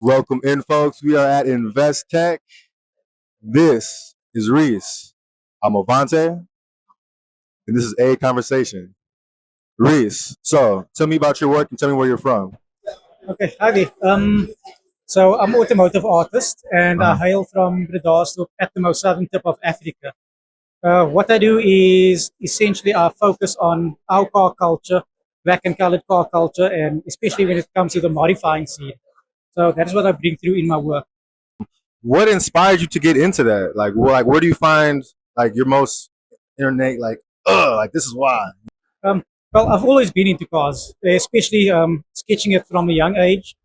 Welcome in, folks. We are at Investec. This is Reece. I'm Avante, and this is AConversation. Reece, so tell me about your work and tell me where you're from. Okay, hi. So I'm an automotive artist, and I Uh-huh. hail from Bredasdorp at the most southern tip of Africa. What I do is essentially I focus on our car culture, black and colored car culture, and especially when it comes to the modifying scene. So that is what I bring through in my work. What inspired you to get into that? Where do you find your most internet like this is why? Um, well, I've always been into cars, especially sketching it from a young age,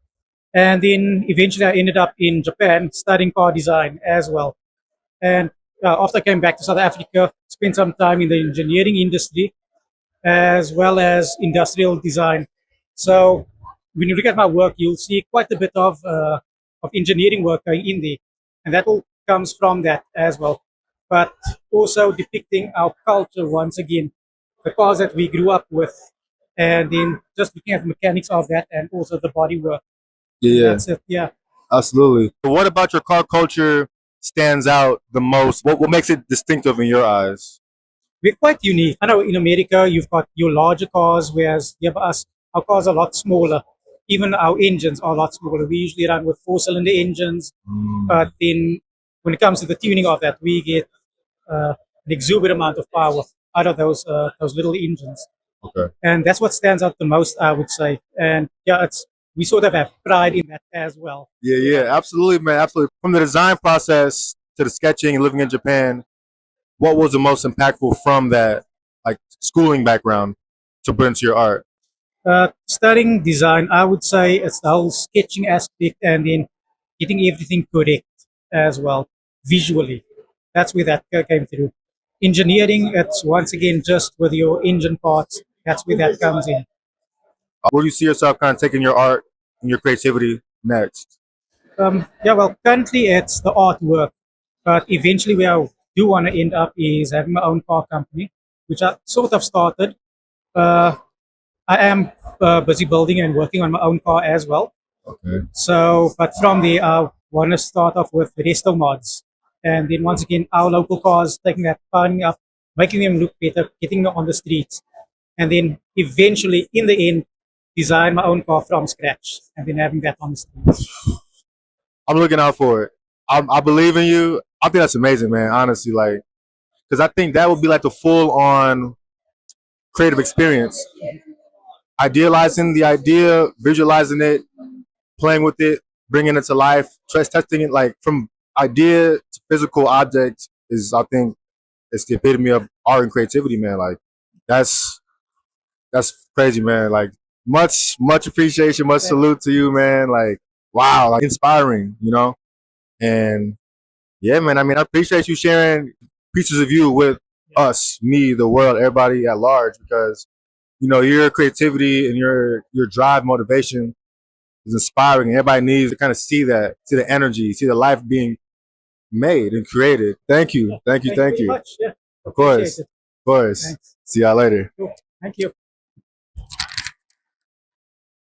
and then eventually I ended up in Japan studying car design as well. And after I came back to South Africa, spent some time in the engineering industry as well as industrial design. So when you look at my work, you'll see quite a bit of engineering work going in there, and that all comes from that as well. But also depicting our culture once again, the cars that we grew up with, and then just looking at the mechanics of that, and also the body work, and Yeah, that's it. Yeah. absolutely. What about your car culture stands out the most? What makes it distinctive in your eyes? We're quite unique. I know in America you've got your larger cars, whereas here by us, our cars are a lot smaller. Even our engines are a lot smaller. We usually run with four-cylinder engines, but Mm, then when it comes to the tuning of that, we get an exuberant amount of power out of those little engines, okay. and that's what stands out the most, I would say. And yeah, it's we sort of have pride in that as well. Yeah, Yeah. yeah, absolutely, man, absolutely. From the design process to the sketching and living in Japan, what was the most impactful from that, schooling background, to put into your art? Studying design, I would say it's the whole sketching aspect and then getting everything correct as well visually. That's where that came through. Engineering, it's once again just with your engine parts. That's where that comes in. Where do you see yourself kind of taking your art and your creativity next? Yeah, well, currently it's the artwork, but eventually where I do want to end up is having my own car company, which I sort of started. Uh, I am busy building and working on my own car as well. Okay. So, but from the want to start off with resto mods, and then once again our local cars, taking that, powering up, making them look better, getting them on the streets, and then eventually, in the end, design my own car from scratch, and then having that on the streets. I'm looking out for it. I believe in you. I think that's amazing, man. Honestly, because I think that would be like the full on creative experience. Idealizing the idea, visualizing it, playing with it, bringing it to life, stress testing it, like from idea to physical object is, I think, it's the epitome of art and creativity, man. Like that's that's crazy, man. Like much appreciation, much salute to you, man. Like wow, like inspiring, And yeah, man. I mean, I appreciate you sharing pieces of you with us, me, the world, everybody at large, because your creativity and your drive, motivation is inspiring. And everybody needs to kind of see that, see the energy, see the life being made and created. Thank Yeah. you, thank you, Thank you thank very you. much. Yeah, Of appreciate course, it. of course. Thanks. See y'all later. Cool. Thank you.